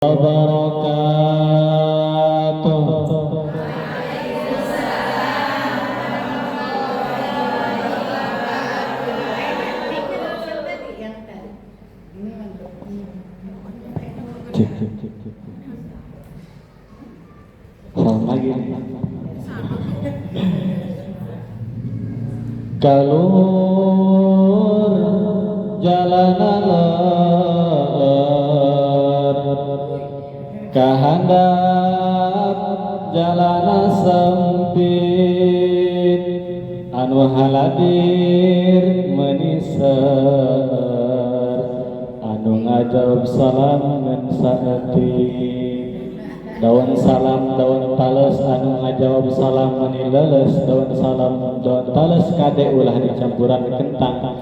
wabarakatuh. Cek. Salam lagi. Kalur jalanan kahandap jalana sempit anu haladir menisar anu ngajawab salam ngan saeutik daun salam daun tales anu ngajawab salam meni leles daun salam daun tales kade ulah dicampuran kentang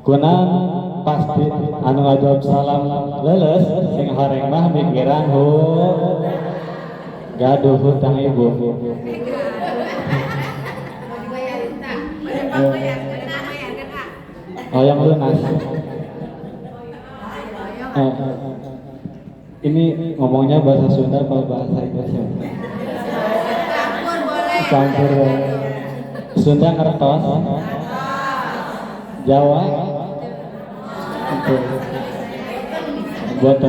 kunang pasti anu ngajawab salam leles sing horeng mah mikiran gaduh hutang ibu. Yang lunas. Ini ngomongnya bahasa Sunda atau bahasa Inggris ya? Campur. Sunda ngertos. Jawa. Buat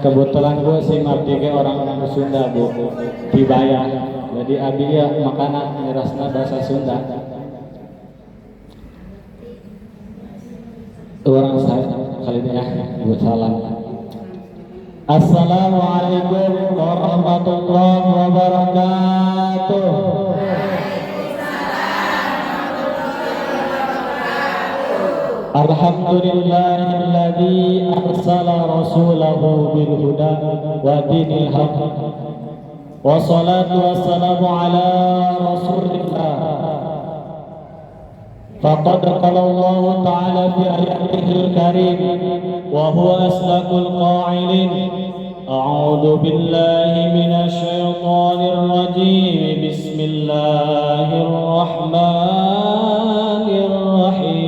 kebetulan gue sih ngabdi ke orang Sunda bu, dibayar. Jadi abi ya makanan ngerasna bahasa Sunda. Orang saya kali ini ya, buat salam. Assalamualaikum warahmatullahi wabarakatuh. Alhamdulillahilladzi arsala rasulahu bil huda wa dinil haq. Wassalatu wassalamu ala rasulillah. Faqad qala Allah ta'ala fi ayatihil karim wa huwa asdaqul qa'ilin. A'udzu billahi minasy syaithanir rajim. Bismillahirrahmanirrahim.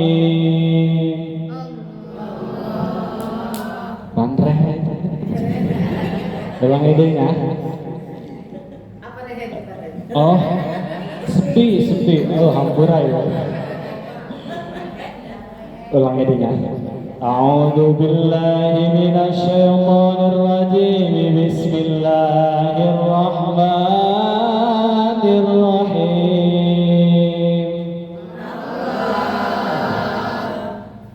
Ulang idenya. Oh, sepi. Oh, hampura ya. Ulang idenya. A'udzu billahi minasy syaithanir rajim. Bismillahirrahmanirrahim.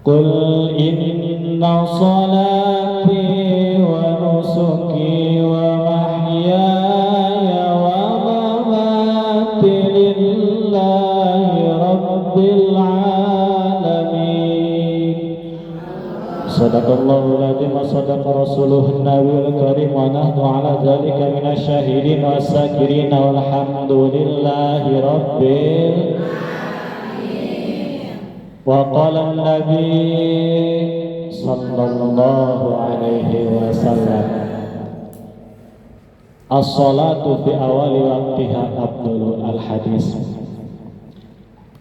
Qul inna salati wa nusuki wa mahyaya wa mamati lillahi rabbil alamin. Sadaqallahul adzim wa sadaqa rasuluhun nabiyul karim wa nahnu ala dzalika minasy syahidin was-sakirin walhamdulillahi rabbil wa qala an-nabi sallallahu alaihi wasallam as-salatu fi awali waqtiha afdalul al-hadis.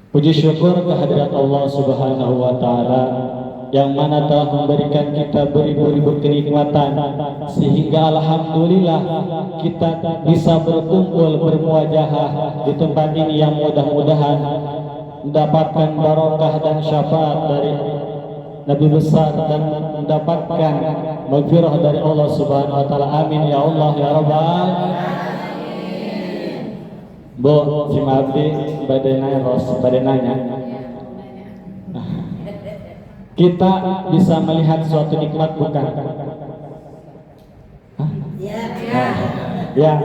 Puji syukur kehadirat Allah Subhanahu wa taala yang mana telah memberikan kita beribu-ribu kenikmatan sehingga alhamdulillah kita bisa berkumpul bermuajahah di tempat ini yang mudah-mudahan mendapatkan barokah dan syafaat dari Nabi besar dan mendapatkan maghfirah dari Allah Subhanahu wa taala. Amin ya Allah ya Rabbal alamin. Bu, si Mabdi badananya. Kita bisa melihat suatu nikmat bukan? Ya,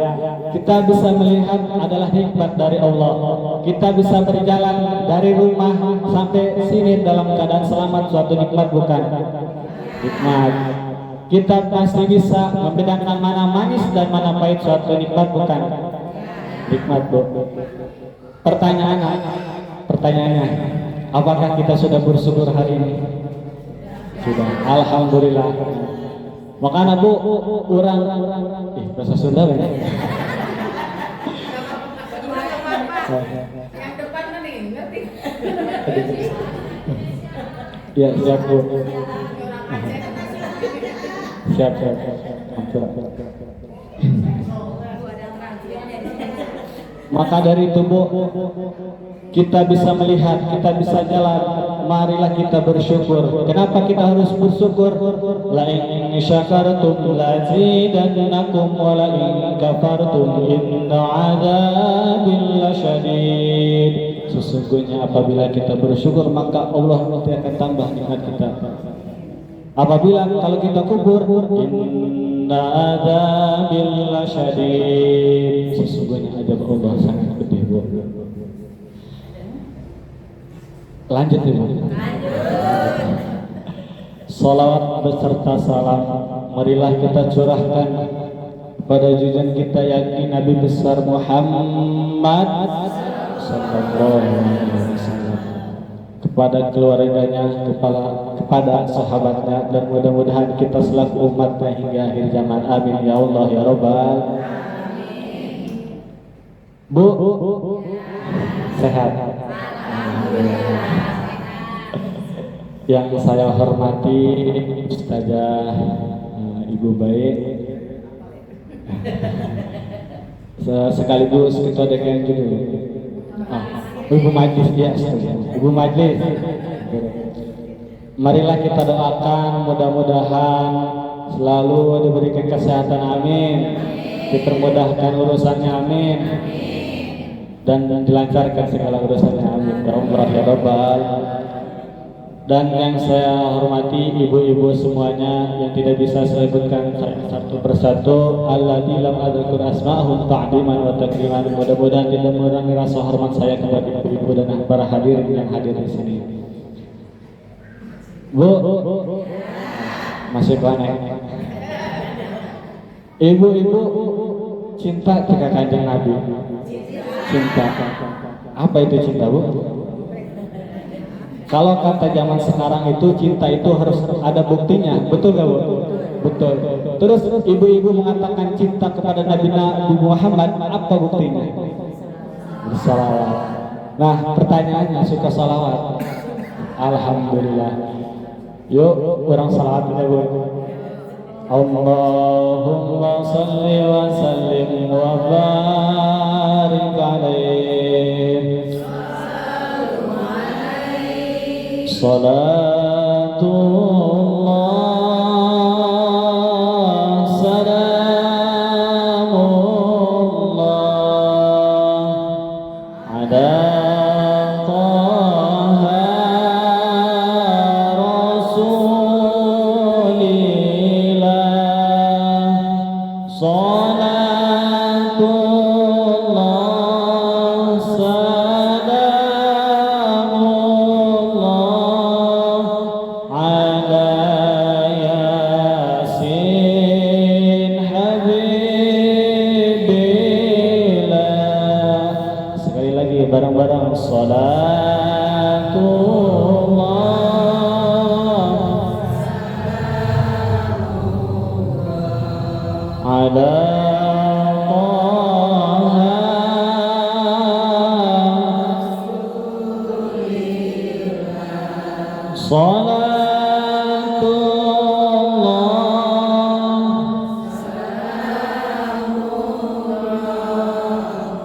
kita bisa melihat adalah nikmat dari Allah. Kita bisa berjalan dari rumah sampai sini dalam keadaan selamat, suatu nikmat bukan? Nikmat. Kita pasti bisa membedakan mana manis dan mana pahit, suatu nikmat bukan? Nikmat bu. Pertanyaannya, apakah kita sudah bersyukur hari ini? Sudah. Alhamdulillah. Makanya bu, orang bahasa Sunda banyak. Yang depan nih, ngerti? Ya, siap bu. Siap, siap. Ampun. Maka dari itu Bu, kita bisa melihat, kita bisa jalan, marilah kita bersyukur. Kenapa kita harus bersyukur? La in syakartum lazidannakum wa la in kafartum inna 'adzabi lasyadid. Sesungguhnya apabila kita bersyukur maka Allah nanti akan tambah nikmat kita. Apabila kalau kita kubur, inna adzabil lasyadid, sesungguhnya azab Allah sangat pedih Bu. Lanjut Bu. Salawat beserta salam marilah kita curahkan pada junjungan kita yakni Nabi besar Muhammad sallallahu alaihi wasallam, kepada keluarganya, kepada sahabatnya, dan mudah-mudahan kita selaku umatnya hingga akhir zaman. Amin ya Allah ya Rabbal. Bu, sehat. Yang saya hormati Ustazah Ibu baik, sekaligus ketua DKM juga. Ibu Majlis ya, Ibu Majlis. Marilah kita doakan mudah-mudahan selalu diberikan kesehatan, amin. Dipermudahkan urusannya, amin. Dan dilancarkan segala urusannya, amin. Ya Allah ya Rabbal. Dan yang saya hormati ibu-ibu semuanya yang tidak bisa saya sebutkan satu persatu, alladzi lam adzkur asma'ahum ta'diman wa takriman. Mudah-mudahan tidak mengurangi rasa hormat saya kepada ibu-ibu dan para hadirin yang hadir di sini. Bu, masih banyak. Ibu-ibu cinta kepada Kanjeng Nabi. Cinta. Apa itu cinta, Bu? Kalau kata zaman sekarang itu cinta itu harus ada buktinya, betul gak Bu? Betul. Terus ibu-ibu mengatakan cinta kepada Nabi Muhammad, apa buktinya? Salawat. Nah pertanyaannya, suka salawat? Alhamdulillah. Yuk orang salawat ya Bu. Allahumma salli wa sallim wa barik alaihi. Salatullah salamullah ala Taha Rasulillah. Salatullah salamullah ala Yasin Habibillah. Sekali lagi bareng-bareng. Salatullah ala Salatullah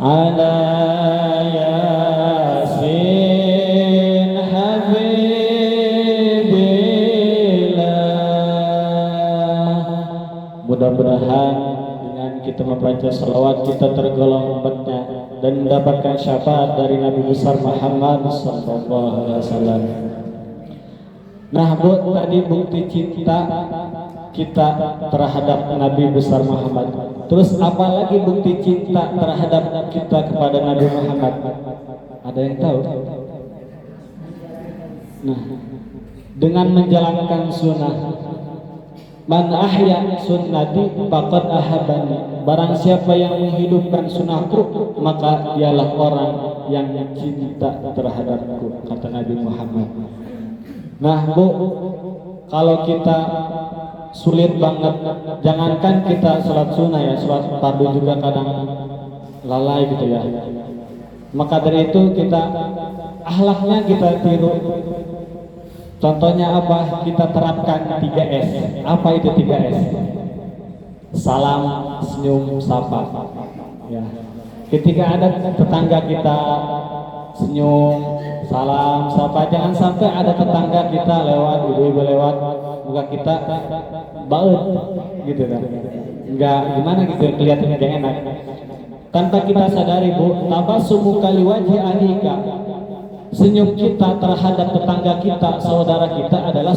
ala Yasin Habibillah. Mudah-mudahan dengan kita membaca salawat kita tergolong umatnya dan mendapatkan syafaat dari Nabi besar Muhammad sallallahu alaihi wasallam. Nah Bu, tadi bukti cinta kita terhadap Nabi besar Muhammad. Terus apalagi bukti cinta terhadap kita kepada Nabi Muhammad? Ada yang tahu? Nah, dengan menjalankan sunnah. Man ahya sunnati faqad ahabani. Barang siapa yang menghidupkan sunnahku, maka dialah orang yang cinta terhadapku, kata Nabi Muhammad. Nah Bu, kalau kita sulit banget, jangankan kita sholat sunnah ya, sholat fardu juga kadang lalai gitu ya. Maka dari itu kita akhlaknya kita tiru. Contohnya apa? Kita terapkan 3S. Apa itu 3S? Salam, senyum, sapa. Ya. Ketika ada tetangga kita senyum, salam, sapa. Jangan sampai ada tetangga kita lewat, ibu-ibu lewat, muka kita baut gitu kan. Enggak gimana gitu, kelihatannya gak enak. Tanpa kita sadari, Bu, tabassumu kali wajhi ahika. Senyum kita terhadap tetangga kita, saudara kita adalah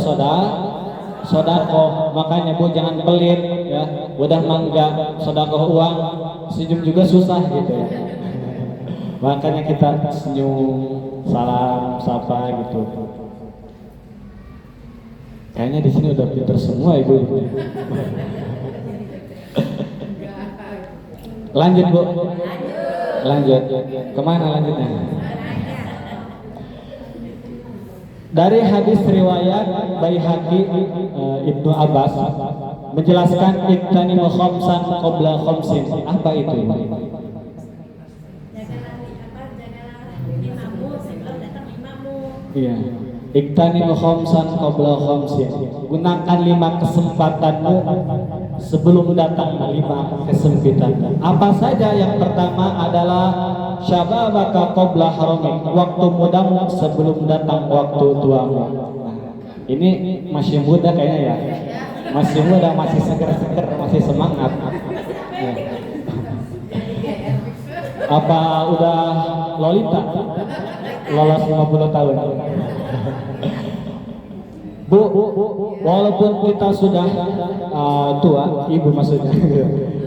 sodako. Makanya Bu jangan pelit ya. Udah mangga sodako uang, senyum juga susah gitu ya. Makanya kita senyum, salam, sapa gitu. Kayaknya di sini udah pinter semua Ibu. Lanjut Bu. Lanjut. Kemana lanjutnya? Dari hadis riwayat Baihaqi Ibnu Abbas menjelaskan iktanimu khamsan qabla khamsin. Apa itu? Iya. Iktanimu khamsan qabla khamsin. Gunakan 5 kesempatanmu sebelum datang 5 kesempitan. Apa saja? Yang pertama adalah syababaka qabla haramik. Waktu mudamu sebelum datang waktu tuamu. Nah, ini masih muda kayaknya ya. Masih muda, masih seger-seger, masih semangat. Ya. Apa udah lolita? Lolos 50 tahun. Bu, walaupun kita sudah tua, ibu maksudnya,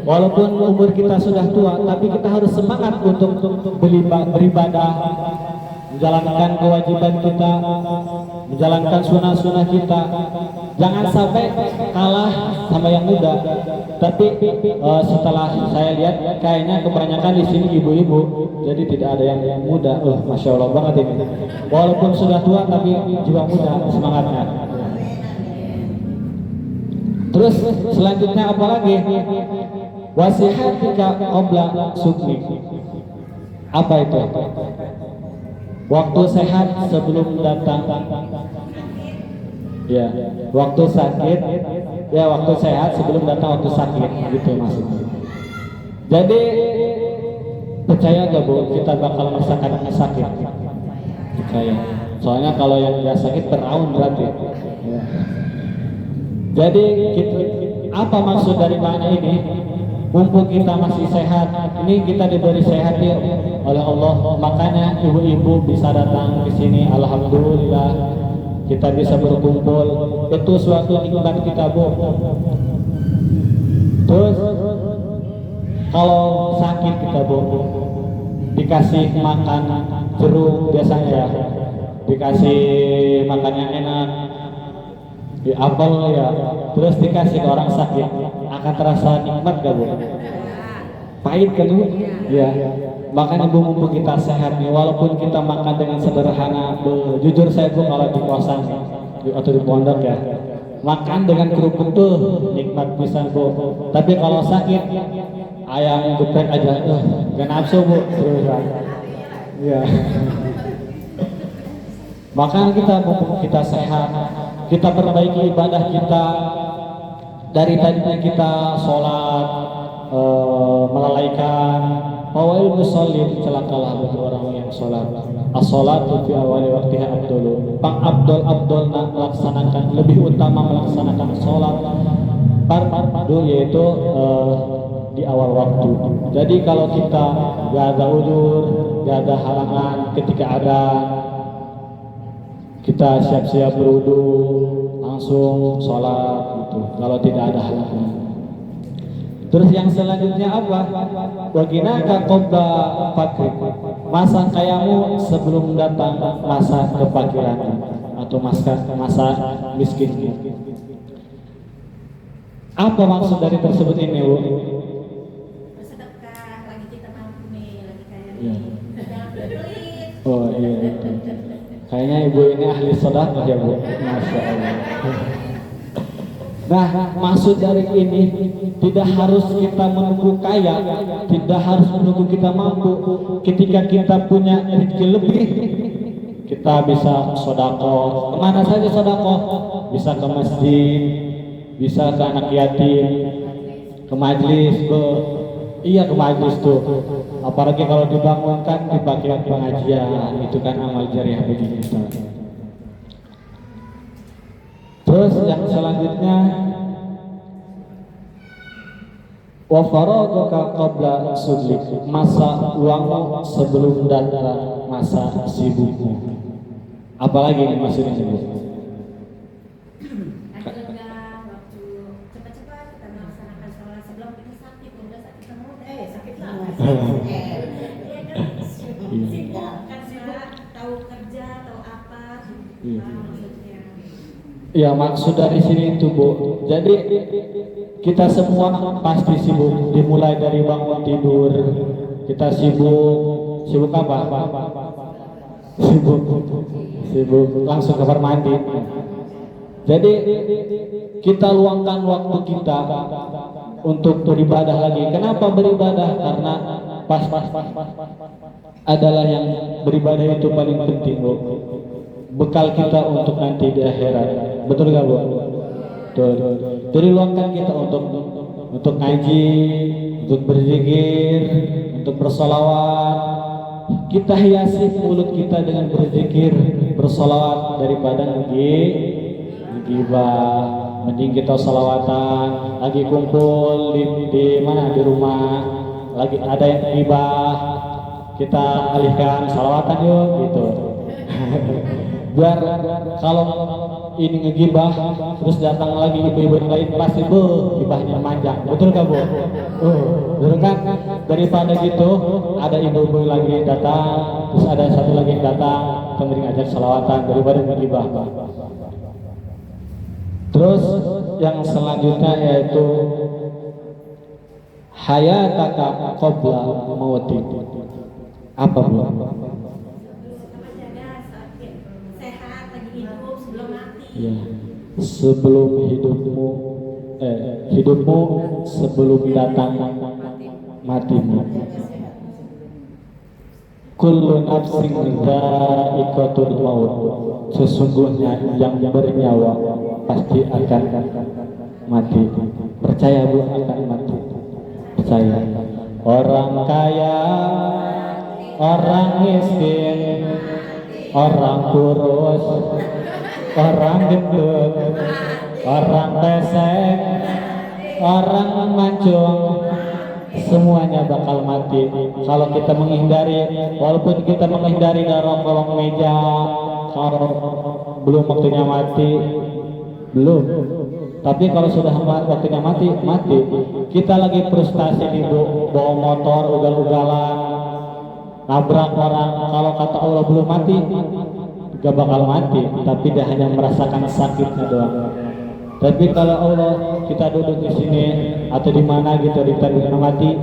walaupun umur kita sudah tua, tapi kita harus semangat untuk beribadah, menjalankan kewajiban kita, menjalankan sunnah-sunnah kita. Jangan sampai kalah sama yang muda. Tapi setelah saya lihat, kayaknya kebanyakan di sini ibu-ibu, jadi tidak ada yang muda. Masya Allah banget ini. Walaupun sudah tua, tapi jiwa muda semangatnya. Terus selanjutnya apa lagi? Wasihatika qabla sukmi. Apa itu? Waktu sehat sebelum datang. Ya, waktu sakit. Ya, waktu sehat sebelum datang waktu sakit. Gitu maksudnya. Jadi percaya gak Bu, kita bakal merasakan sakit? Percaya. Soalnya kalau yang gak sakit beraun berarti. Ya. Jadi apa maksud dari makna ini? Mumpung kita masih sehat, ini kita diberi sehat ya oleh Allah. Makanya ibu-ibu bisa datang ke sini. Alhamdulillah kita bisa berkumpul. Itu suatu nikmat kita Bu. Terus kalau sakit kita Bu, dikasih makan jeruk biasanya ya, dikasih makan yang enak, di apel ya, terus dikasih ke orang sakit, akan terasa nikmat gak Bu? Pahit kan Bu? Ya. Makanya Bu, mumpung kita sehat nih, walaupun kita makan dengan sederhana, jujur saya Bu kalau di kosan atau di pondok ya, makan dengan kerupuk tuh nikmat pisan Bu. Tapi kalau sakit, ayam geprek aja, gak nafsu Bu, terusan. Ya. Makanya kita mumpung kita sehat, kita perbaiki ibadah kita. Dari tadinya kita sholat melalaikan, fawail musallin, celakalah bagi orang yang sholat. As-sholatu fi awali waktiha abdulu. Pang abdul melaksanakan, lebih utama melaksanakan sholat fardu, yaitu di awal waktu. Jadi kalau kita gak ada udzur, gak ada halangan ketika ada, kita siap-siap berwudu, langsung sholat gitu, kalau tidak ada halangan. Terus yang selanjutnya apa? Waginaka qabla fakir. Masa kayamu sebelum datang masa kefakiran atau masa miskin. Apa maksud dari tersebut ini Bu? Sedekah, lagi kita mampu nih, lagi kaya. Ya. Jangan pelit. Oh iya itu. Kayaknya ibu ini ahli sedekah ya Bu. Masya Allah. Nah, maksud dari ini tidak harus kita menunggu kaya, tidak harus menunggu kita mampu. Ketika kita punya rezeki lebih, kita bisa sodako. Kemana saja sodako? Bisa ke masjid, bisa ke anak yatim, ke majlis, iya ke majlis tuh. Apalagi kalau dibangunkan dipakai pengajian, itu kan amal jariah bagi kita. Terus yang selanjutnya, wa faragaka qabla sudlik, masa luangmu sebelum datang masa sibukmu. Apalagi ini maksudnya Bu? Ada lega waktu cepat-cepat kita melaksanakan sholat sebelum kita sakit, udah sakit semua, sakit lah. Iya kan, sibuk kan sibuk, tahu kerja, tahu apa, maksudnya. Ya maksud dari sini itu Bu. Jadi kita semua pasti sibuk. Dimulai dari bangun tidur, kita sibuk apa? Sibuk langsung ke kamar mandi. Jadi kita luangkan waktu kita untuk beribadah lagi. Kenapa beribadah? Karena pas adalah yang beribadah itu paling penting Bu. Bekal kita untuk nanti di akhirat. Betul gak Bu? Betul. Jadi luangkan kita untuk ngaji, untuk berzikir, untuk bersolawat. Kita hiasi mulut kita dengan berzikir, bersolawat daripada ngegibah. Mending kita solawatan, lagi kumpul di mana, di rumah, lagi ada yang ngegibah, kita alihkan solawatan yuk gitu. Biar kalau ini ngegibah terus datang lagi ibu-ibu yang lain pasti gibahnya manjang. Betul gak Bu? Betul kan? Daripada gitu ada ibu-ibu lagi datang, terus ada satu lagi yang datang, kemudian ngajak salawatan daripada ngegibah. Terus yang selanjutnya yaitu hayataka qabla mautik. Apa Bu? Ya, sebelum hidupmu sebelum datang matimu. Kullu nafsin dha'iqatul maut. Sesungguhnya yang bernyawa pasti akan mati. Percaya Bu akan mati? Percaya. Orang kaya, orang miskin, orang kurus, orang gendut, orang pesek, orang mancung, semuanya bakal mati. Kalau kita menghindari, walaupun kita menghindari dari kolong meja, kalau belum waktunya mati, belum. Tapi kalau sudah waktunya mati, mati. Kita lagi frustasi di bawa motor, ugal-ugalan, nabrak orang. Kalau kata Allah belum mati, gak bakal mati, tapi dia hanya merasakan sakitnya doang. Tapi kalau Allah kita duduk di sini atau di mana gitu ditakdirkan mati,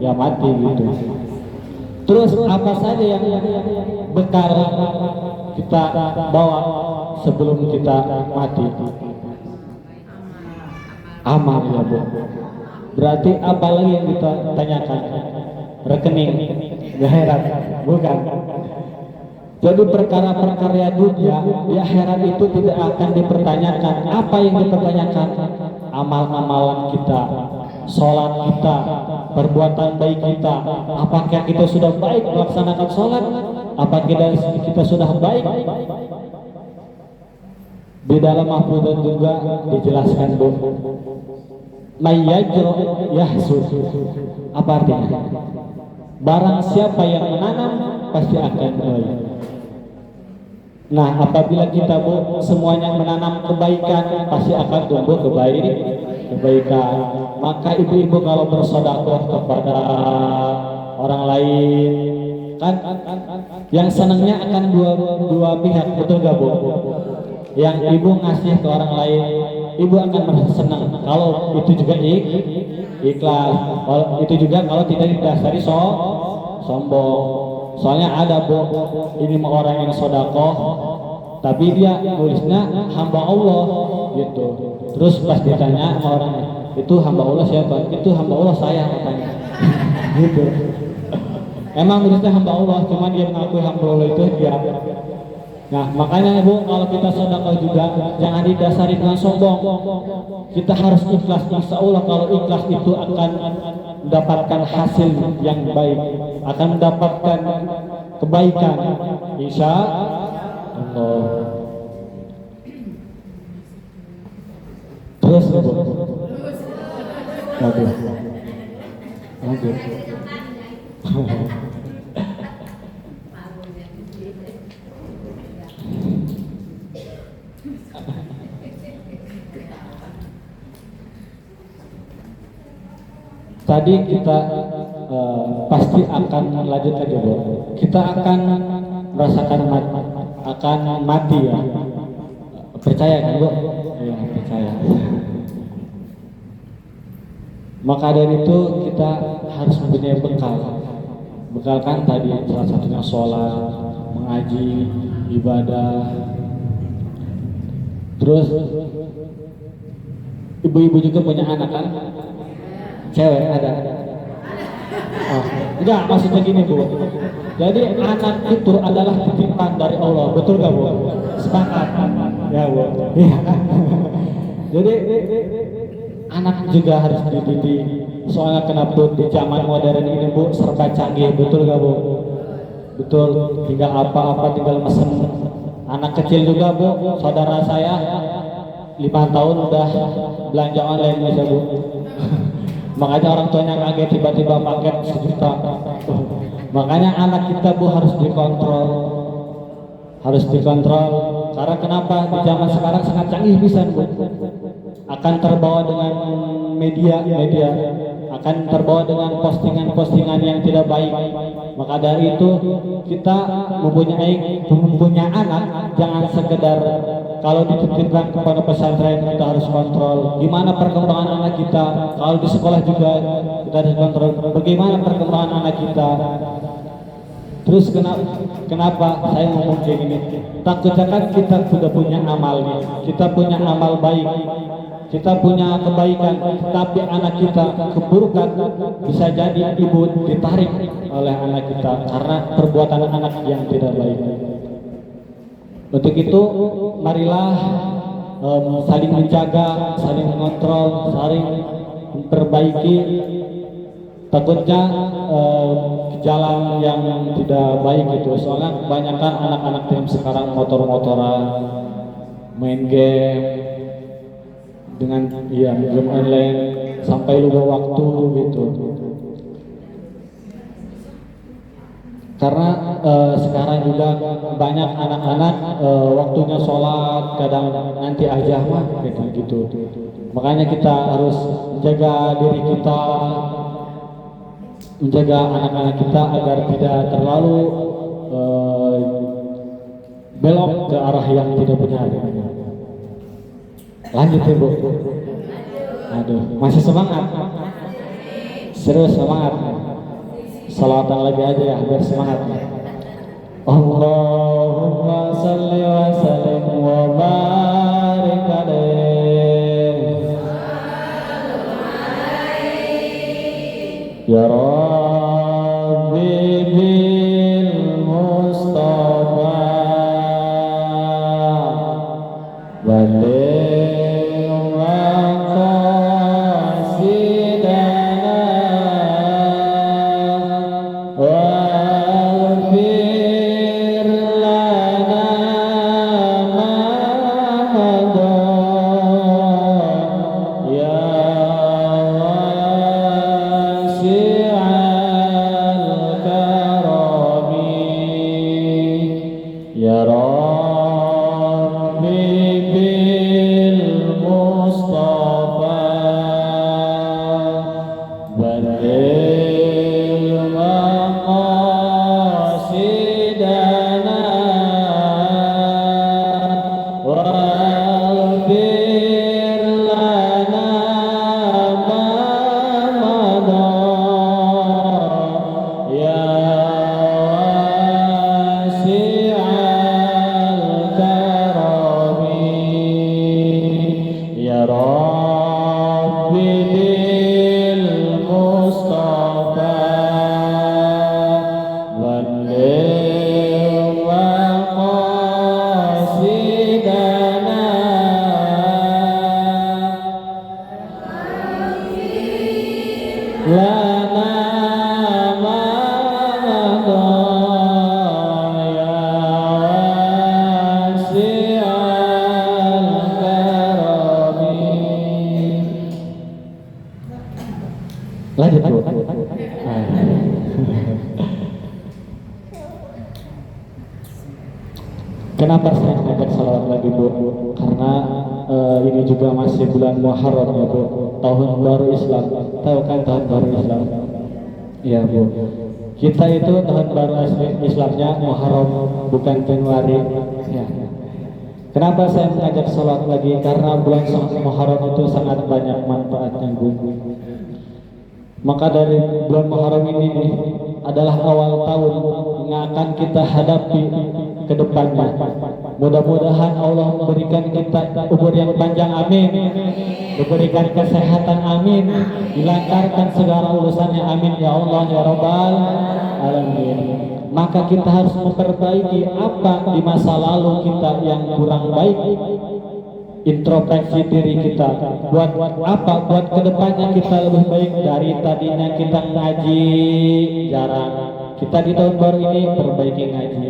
ya mati gitu. Terus apa saja yang bekal kita bawa sebelum kita mati? Amal ya Bu. Berarti apa lagi yang kita tanyakan? Rekening, akhirat, bukan? Jadi perkara-perkara dunia di akhirat itu tidak akan dipertanyakan. Apa yang dipertanyakan? Amal-amalan kita, sholat kita, perbuatan baik kita. Apakah kita sudah baik melaksanakan sholat? Apakah kita sudah baik? Di dalam Mahfudzah juga dijelaskan Bu. Mayyajro yahsud. Apa artinya? Barang siapa yang menanam pasti akan baik. Nah, apabila kita Bu semuanya menanam kebaikan, pasti akan tumbuh kebaikan. Maka ibu-ibu kalau bersedekah kepada orang lain, kan yang senangnya akan dua pihak, betul gak Bu? Yang ibu ngasih ke orang lain, ibu akan merasa senang. Kalau itu juga ikhlas, kalau itu juga kalau tidak didasari sombong. Soalnya ada Bu, ini orang yang sedekah, tapi dia tulisnya hamba Allah gitu. Terus pas ditanya sama orangnya, itu hamba Allah siapa? Itu hamba Allah saya katanya. Gitu. Emang tulisnya hamba Allah, cuman dia mengakui hamba Allah itu dia. Nah, makanya Ibu, kalau kita sedekah juga jangan didasari dengan sombong. Kita harus ikhlas. Insya Allah kalau ikhlas itu akan mendapatkan hasil yang baik, akan mendapatkan kebaikan. Insya Allah. Terus Ibu. Bagus. Bagus. Tadi kita pasti akan lanjut aja Bu. Kita akan merasakan akan mati ya. Percaya kan Bu? Iya percaya. Maka dari itu kita harus mempunyai bekal. Bekal kan tadi salah satunya sholat, mengaji, ibadah. Terus ibu-ibu juga punya anak kan? Cewek ada. Oh, enggak, maksudnya gini Bu. Jadi anak itu adalah titipan dari Allah, betul gak Bu? Sepakat? Ya Bu. Iya. Jadi anak juga harus dididik. Soalnya kenapa di zaman modern ini Bu serba canggih, betul gak Bu? Betul. Tinggal apa-apa tinggal mesen. Anak kecil juga Bu, saudara saya 5 tahun udah belanja online bisa Bu. Makanya orang tuanya kaget tiba-tiba paket 1 juta. Makanya anak kita Bu harus dikontrol. Harus dikontrol. Karena kenapa? Di zaman sekarang sangat canggih bisa Bu. Akan terbawa dengan media, akan terbawa dengan postingan-postingan yang tidak baik. Maka dari itu kita mempunyai anak jangan sekedar kalau dititipkan kepada pesantren kita harus kontrol gimana perkembangan anak kita. Kalau di sekolah juga kita harus kontrol bagaimana perkembangan anak kita. Terus kenapa saya ngomong kayak gini? Takutnya kan kita sudah punya amalnya, kita punya amal baik, kita punya kebaikan, tapi anak kita keburukan, bisa jadi ibu ditarik oleh anak kita karena perbuatan anak yang tidak baik. Untuk itu, marilah saling menjaga, saling mengontrol, saling memperbaiki. Takutnya jalan yang tidak baik itu, soalnya kebanyakan anak-anak yang sekarang motor-motoran, main game dengan game online sampai lupa waktu gitu. Karena sekarang juga banyak anak-anak waktunya sholat kadang nanti aja mah gitu. Makanya kita harus menjaga diri kita, menjaga anak-anak kita agar tidak terlalu belok ke arah yang tidak benar. Lanjut ya Bu. Aduh, masih semangat? Serius semangat? Salawatan lagi aja ya, biar semangat. Allahumma salli wa sallim wa barik alaihi ya Rabbi bil Mustafa baligh maqasidana waghfir lana ma madha ya wasi'al lana ma ya wasi'al karami. Lanjut Bu. Kenapa saya mengajak salawat lagi Bu? Karena ini juga masih bulan Muharram ya Bu, tahun baru Islam. Tahu kan tahun baru Islam? Iya Bu. Kita itu tahun baru Islamnya Muharram, bukan Januari. Ya. Kenapa saya mengajak salawat lagi? Karena bulan Muharram itu sangat banyak manfaatnya Bu. Maka dari bulan Muharram ini adalah awal tahun yang akan kita hadapi ke depannya. Mudah-mudahan Allah memberikan kita umur yang panjang, amin. Diberikan kesehatan, amin. Dilancarkan segala urusannya, amin ya Allah ya Rabbal alamin. Maka kita harus memperbaiki apa di masa lalu kita yang kurang baik. Introspeksi diri kita, buat apa, buat kedepannya kita lebih baik dari tadinya kita ngaji jarang. Kita di tahun baru ini perbaiki ngaji.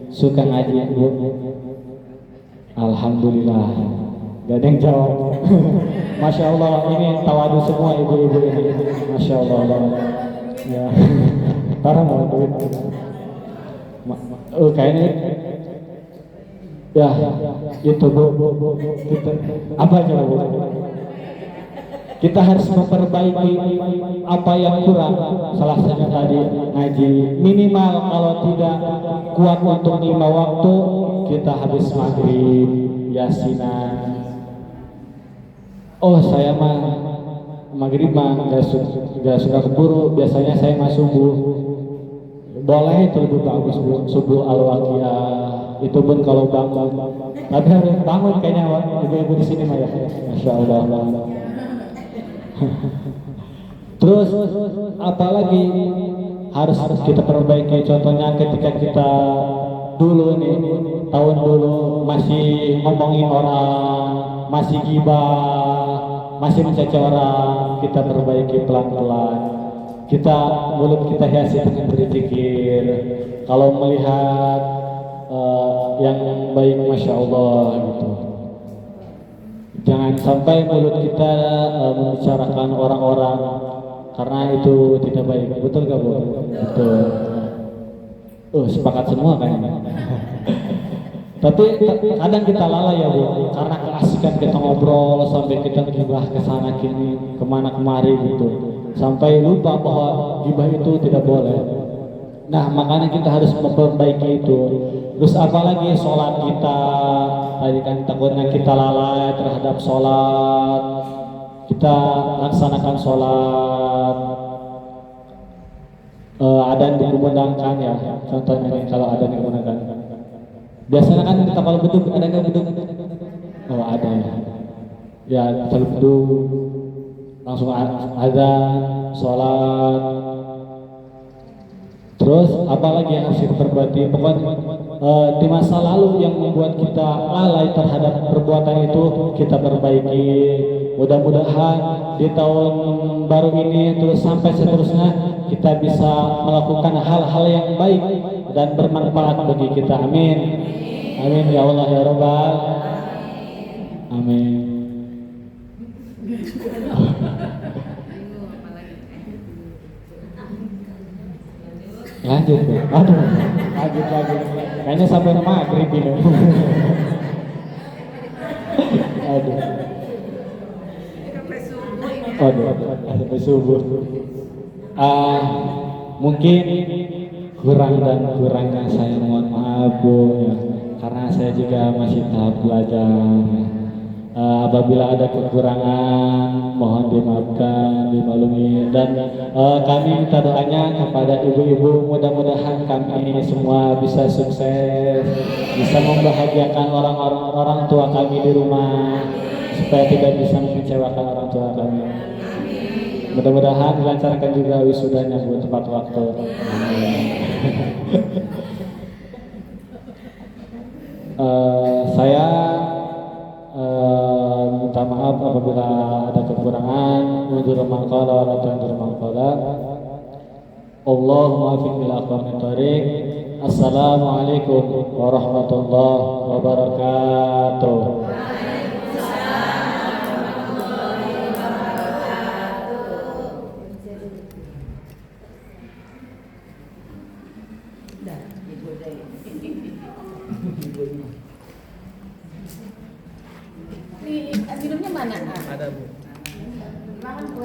Suka ngaji Bu? Alhamdulillah. Gak ada yang jawab. Masya Allah, ini tawadu semua ibu-ibu ini. Masya Allah. Ya. Parah mau duit. Kayaknya ya, itu Bu. Apa aja Bu? Kita harus memperbaiki apa yang kurang. Salah satunya tadi ngaji. Minimal kalau tidak kuat untuk 5 waktu, kita habis maghrib, yasinan. Oh saya mah maghrib mah gak suka keburu. Biasanya saya mah subuh. Boleh itu lebih bagus Bu. Subuh al-waqiyah. Itu pun kalau bangun, tapi harus bangun kayaknya ibu-ibu di sini mah ya. Masya Allah. Terus apalagi harus kita perbaiki, contohnya ketika kita dulu nih, tahun dulu masih ngomongin orang, masih gibah, masih mencaci orang, kita perbaiki pelan-pelan. Kita mulut kita hiasi dengan berzikir. Kalau melihat yang baik, Masya Allah gitu. Jangan sampai mulut kita membicarakan orang-orang, karena itu tidak baik. Betul gak Bu? Betul. Sepakat semua kan ini. Tapi kadang kita lalai ya Bu, karena keasikan kita ngobrol sampai kita gibah ke sana kini, kemana kemari gitu, sampai lupa bahwa gibah itu tidak boleh. Nah makanya kita harus memperbaiki itu. Terus apalagi sholat kita, tadi kan takutnya kita lalai terhadap sholat. Kita laksanakan sholat, adzan dikumandangkan ya. Contohnya nih, kalau adzan dikumandangkan, biasanya kan kita kalau beduk, ada nggak beduk? Oh ada ya. Ya kita beduk, langsung adzan, sholat. Terus apalagi yang harus kita perbaiki? Pokoknya di masa lalu yang membuat kita lalai terhadap perbuatan itu kita perbaiki. Mudah-mudahan di tahun baru ini terus sampai seterusnya kita bisa melakukan hal-hal yang baik dan bermanfaat bagi kita. Amin. Amin ya Allah ya Rabbal. Amin. Lanjut Bu. Aduh, lanjut. Kayaknya sampai maghrib ini. Aduh. Sampai subuh. Mungkin kurangnya saya mohon maaf Bu ya, karena saya juga masih tahap belajar. Apabila ada kekurangan mohon dimaafkan, dimaklumi, dan kami minta doanya kepada ibu-ibu, mudah-mudahan kami semua bisa sukses, bisa membahagiakan orang tua kami di rumah, supaya tidak bisa mengecewakan orang tua kami. Mudah-mudahan dilancarkan juga wisudanya Bu tepat waktu. Saya minta maaf apabila ada kekurangan. nudhur man qala wa la tandur man qala. Allahumma fiq bil aqwamit thariq. Assalamualaikum warahmatullahi wabarakatuh. Dah, ibu dah. Minumnya mana? Ada Bu. Makan kue.